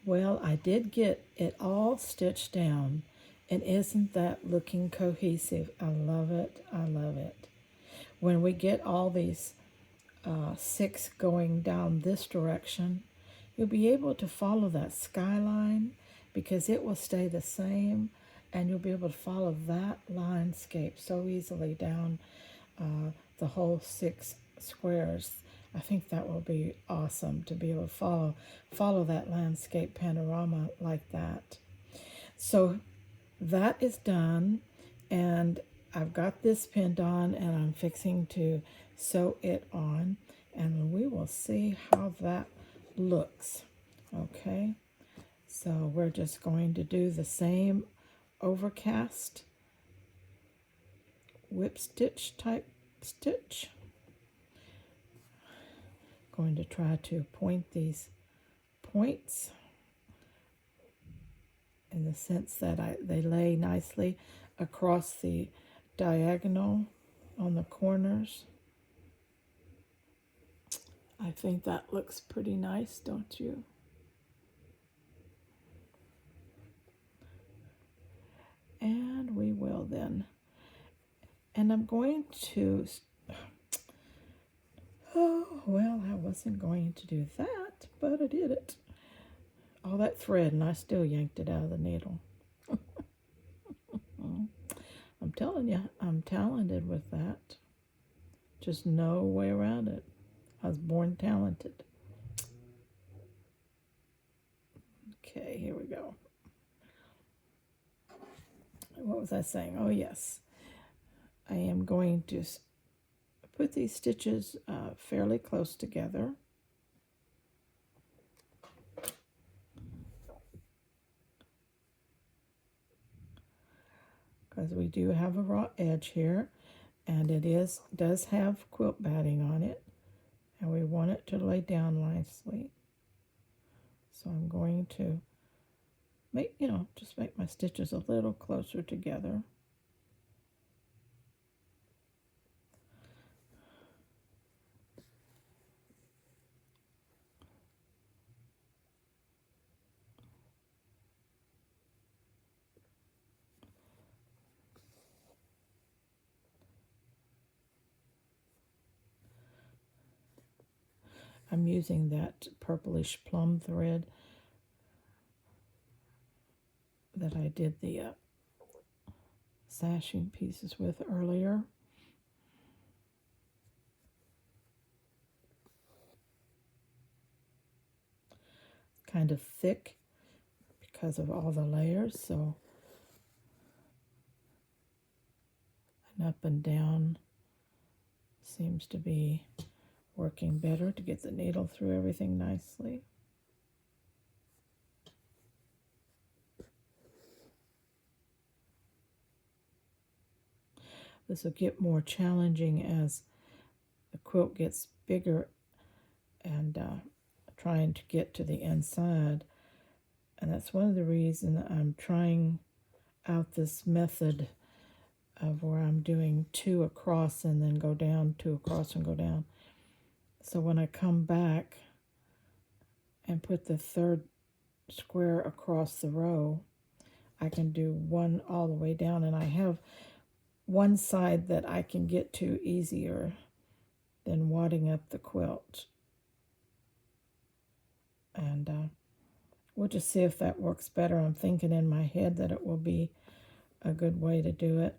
Well, I did get it all stitched down, and isn't that looking cohesive? I love it. I love it. When we get all these 6 going down this direction, you'll be able to follow that skyline because it will stay the same, and you'll be able to follow that landscape so easily down the whole 6 squares. I think that will be awesome to be able to follow that landscape panorama like that. So that is done, and I've got this pinned on, and I'm fixing to sew it on, and we will see how that looks. Okay, so we're just going to do the same overcast whip stitch type stitch. Going to try to point these points in the sense that they lay nicely across the diagonal on the corners. I think that looks pretty nice, don't you? And we will then. And I'm going to, oh, well, I wasn't going to do that, but I did it. All that thread, and I still yanked it out of the needle. I'm telling you, I'm talented with that. Just no way around it. I was born talented. Okay, here we go. What was I saying? Oh, yes. I am going to put these stitches fairly close together. Because we do have a raw edge here, and it does have quilt batting on it, and we want it to lay down nicely. So I'm going to just make my stitches a little closer together. I'm using that purplish plum thread that I did the sashing pieces with earlier. Kind of thick because of all the layers, so an up and down seems to be working better to get the needle through everything nicely. This will get more challenging as the quilt gets bigger and trying to get to the inside. And that's one of the reasons I'm trying out this method of where I'm doing 2 across and then go down, 2 across and go down. So when I come back and put the 3rd square across the row, I can do 1 all the way down, and I have one side that I can get to easier than wadding up the quilt. And we'll just see if that works better. I'm thinking in my head that it will be a good way to do it.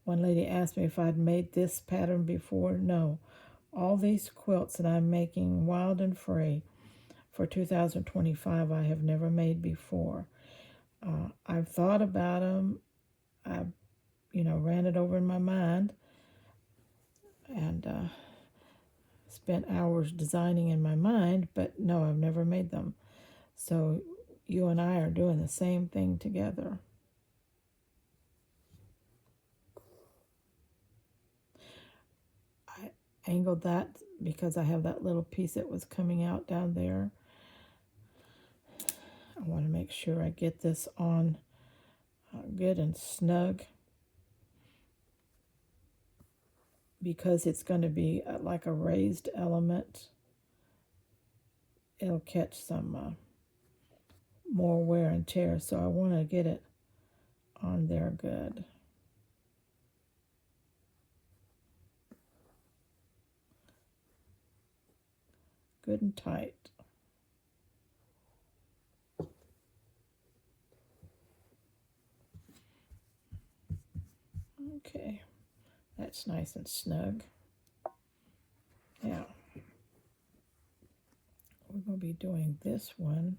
One lady asked me if I'd made this pattern before. No. All these quilts that I'm making wild and free for 2025, I have never made before. I've thought about them. I, ran it over in my mind and spent hours designing in my mind, but no, I've never made them. So you and I are doing the same thing together. I angled that because I have that little piece that was coming out down there. I want to make sure I get this on good and snug. because it's going to be like a raised element, it'll catch some more wear and tear. So I want to get it on there good. Good and tight. Okay, that's nice and snug. Now, we're going to be doing this one.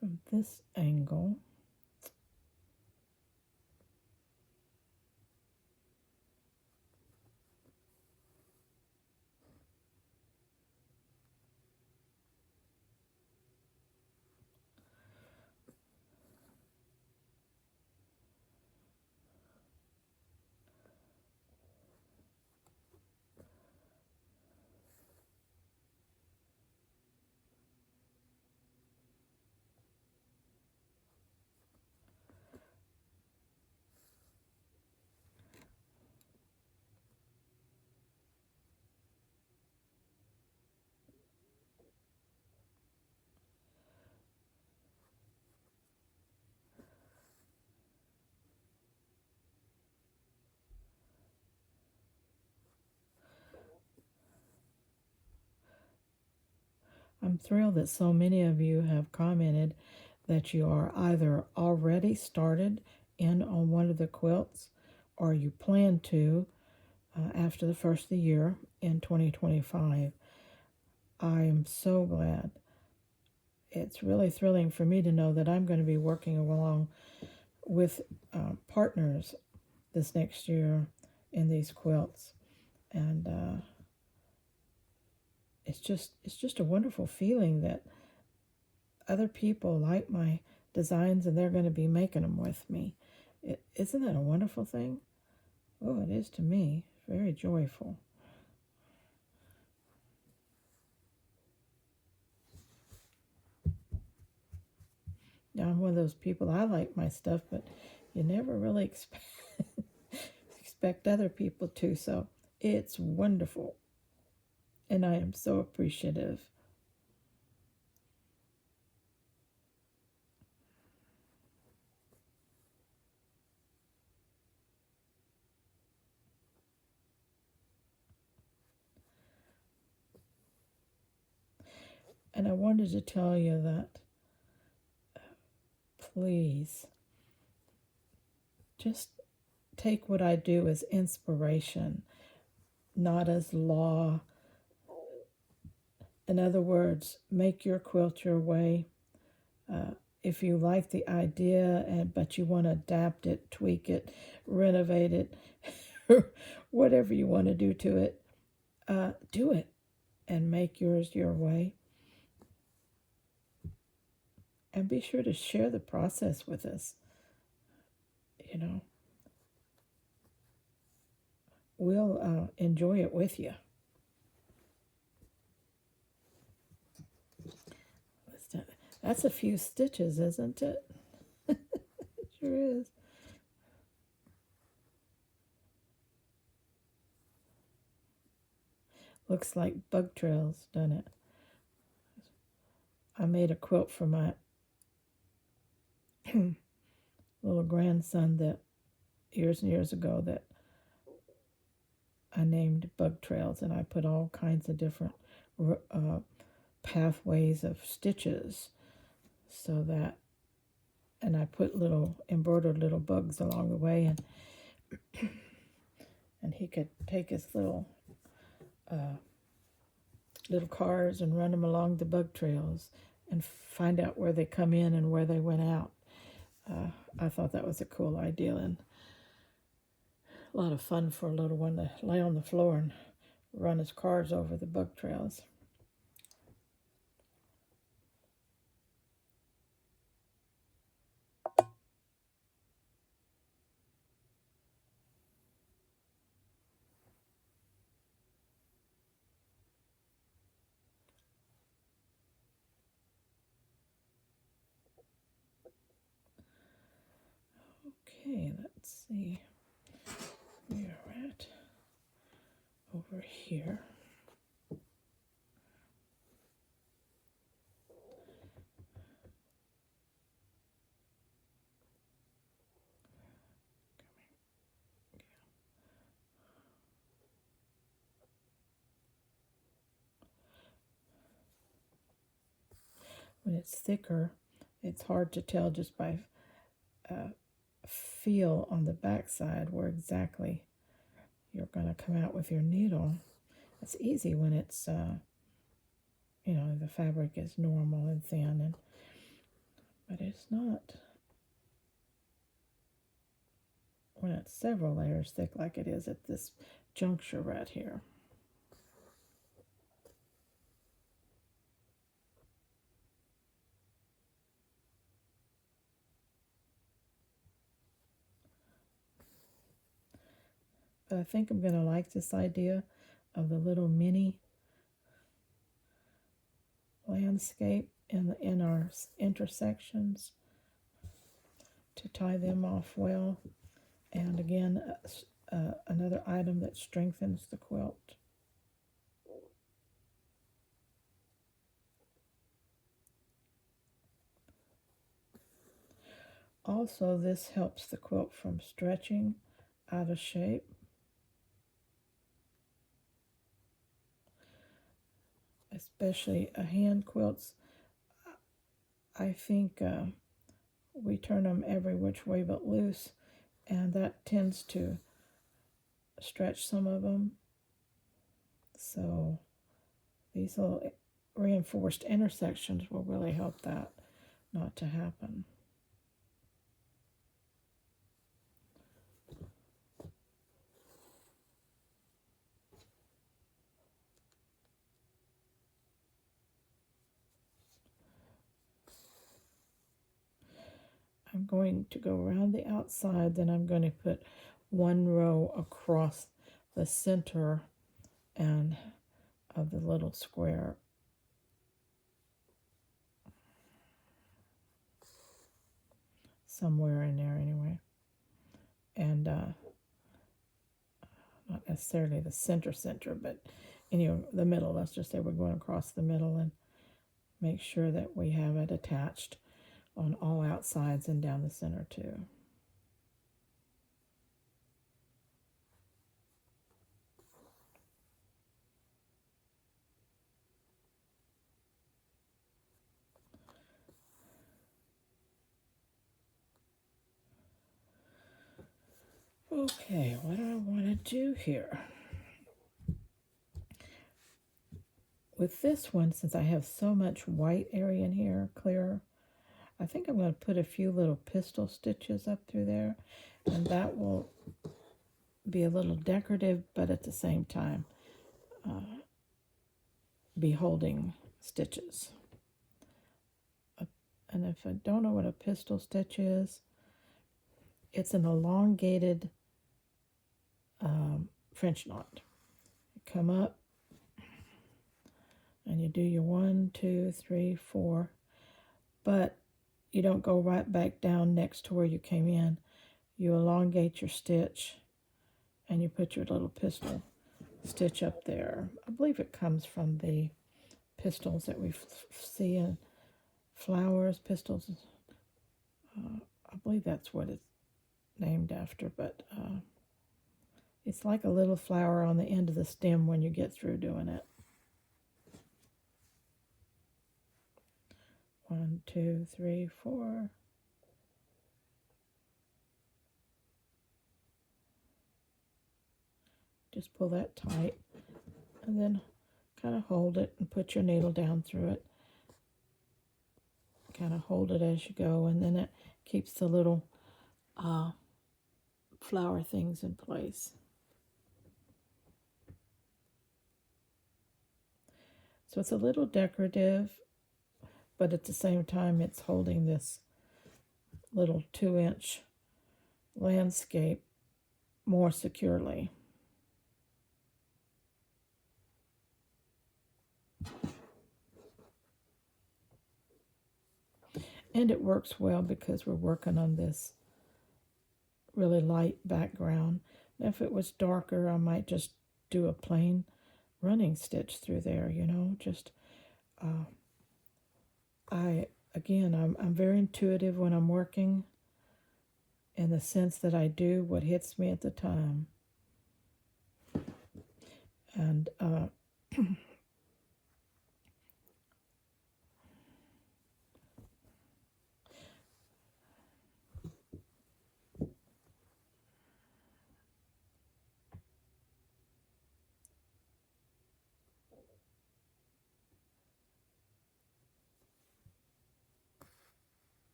From this angle. I'm thrilled that so many of you have commented that you are either already started in on one of the quilts or you plan to after the first of the year in 2025. I am so glad. It's really thrilling for me to know that I'm going to be working along with partners this next year in these quilts, and it's just a wonderful feeling that other people like my designs and they're going to be making them with me. Isn't that a wonderful thing? Oh, it is to me. Very joyful. Now, I'm one of those people, I like my stuff, but you never really expect other people to, so it's wonderful. And I am so appreciative. And I wanted to tell you that please just take what I do as inspiration, not as law. In other words, make your quilt your way. If you like the idea but you want to adapt it, tweak it, renovate it, whatever you want to do to it, do it and make yours your way. And be sure to share the process with us. You know, we'll enjoy it with you. That's a few stitches, isn't it? It sure is. Looks like bug trails, doesn't it? I made a quilt for my little grandson that years and years ago that I named bug trails, and I put all kinds of different pathways of stitches so that, and I put little embroidered little bugs along the way, and he could take his little cars and run them along the bug trails and find out where they come in and where they went out. I thought that was a cool idea, and A lot of fun for a little one to lay on the floor and run his cars over the book trails. Okay, let's see. We are at over here. When it's thicker, it's hard to tell just by feel on the back side where exactly you're going to come out with your needle. It's easy when it's, the fabric is normal and thin, but it's not when it's several layers thick like it is at this juncture right here. But I think I'm going to like this idea of the little mini landscape in our intersections to tie them off well. And again, another item that strengthens the quilt. Also, this helps the quilt from stretching out of shape. Especially hand quilts. I think we turn them every which way but loose, and that tends to stretch some of them. So these little reinforced intersections will really help that not to happen. I'm going to go around the outside, then I'm going to put one row across the center and of the little square. Somewhere in there anyway. And not necessarily the center, but the middle. Let's just say we're going across the middle and make sure that we have it attached on all outsides and down the center too. Okay, what do I want to do here? With this one, since I have so much white area in here, clear, I think I'm going to put a few little pistol stitches up through there, and that will be a little decorative, but at the same time be holding stitches. And if I don't know what a pistol stitch is, it's an elongated French knot. You come up and you do your 1, 2, 3, 4, but you don't go right back down next to where you came in. You elongate your stitch and you put your little pistol stitch up there. I believe it comes from the pistils that we see in flowers, pistils. I believe that's what it's named after, but it's like a little flower on the end of the stem when you get through doing it. 1, 2, 3, 4. Just pull that tight and then kind of hold it and put your needle down through it. Kind of hold it as you go, and then it keeps the little flower things in place. So it's a little decorative, but at the same time it's holding this little 2-inch landscape more securely. And it works well because we're working on this really light background. Now, if it was darker, I might just do a plain running stitch through there, you know, just I'm very intuitive when I'm working, in the sense that I do what hits me at the time. And I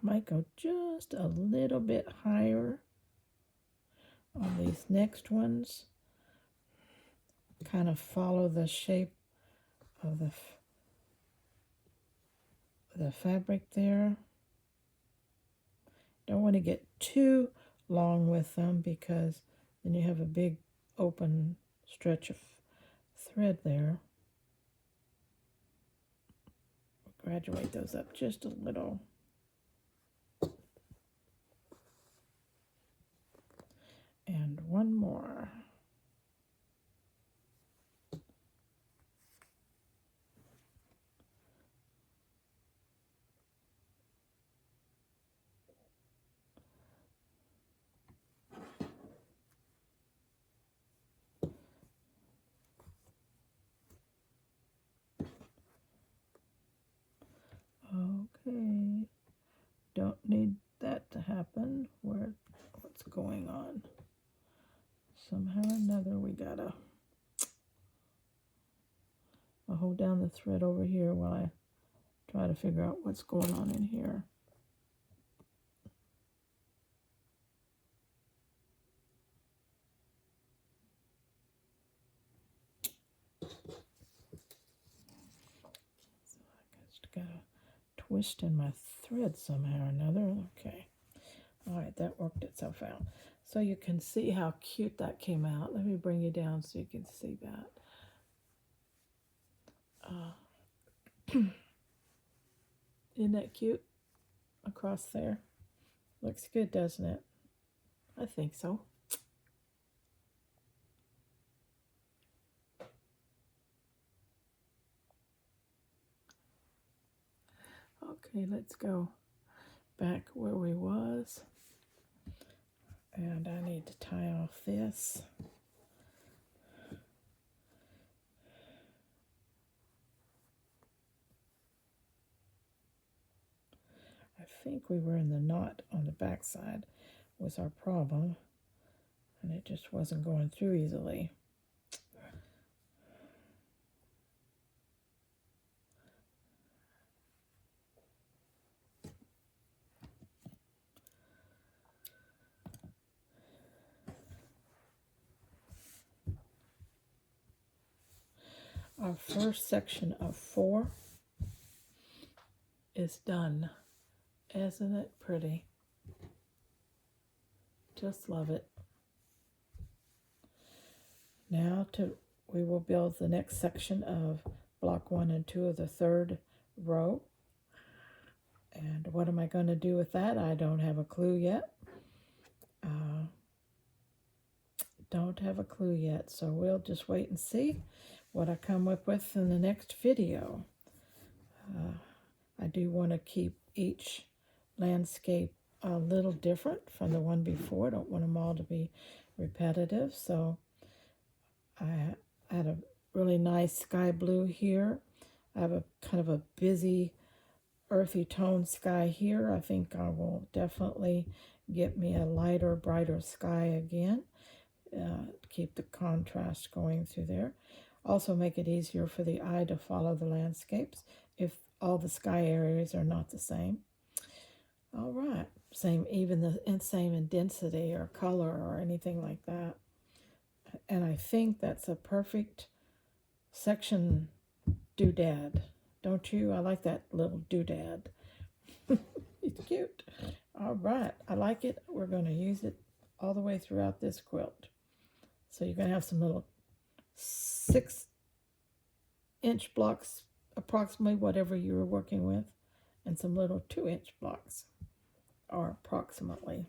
might go just a little bit higher on these next ones. Kind of follow the shape of the fabric there. Don't want to get too long with them because then you have a big open stretch of thread there. Graduate those up just a little. And one more. Okay, don't need that to happen. What's going on? Somehow or another we gotta, I'll hold down the thread over here while I try to figure out what's going on in here. So I just gotta twist in my thread somehow or another. Okay. All right, that worked itself out. So you can see how cute that came out. Let me bring you down so you can see that. Isn't that cute across there? Looks good, doesn't it? I think so. Okay, let's go back where we was. And I need to tie off this. I think we were in the knot on the back side was our problem, and it just wasn't going through easily. Our first section of 4 is done. Isn't it pretty? Just love it. Now we will build the next section of block 1 and 2 of the 3rd row. And what am I going to do with that? I don't have a clue yet. Don't have a clue yet, so we'll just wait and see what I come up with in the next video. I do want to keep each landscape a little different from the one before. I don't want them all to be repetitive, so I had a really nice sky blue here. I have a kind of a busy earthy tone sky here. I think I will definitely get me a lighter, brighter sky again. Keep the contrast going through there. Also make it easier for the eye to follow the landscapes if all the sky areas are not the same. All right, same in density or color or anything like that. And I think that's a perfect section doodad. Don't you? I like that little doodad. It's cute. All right, I like it. We're going to use it all the way throughout this quilt. So you're going to have some little 6-inch blocks, approximately whatever you were working with, and some little 2-inch blocks, or approximately.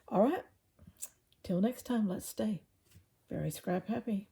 All right, till next time, let's stay very scrap happy.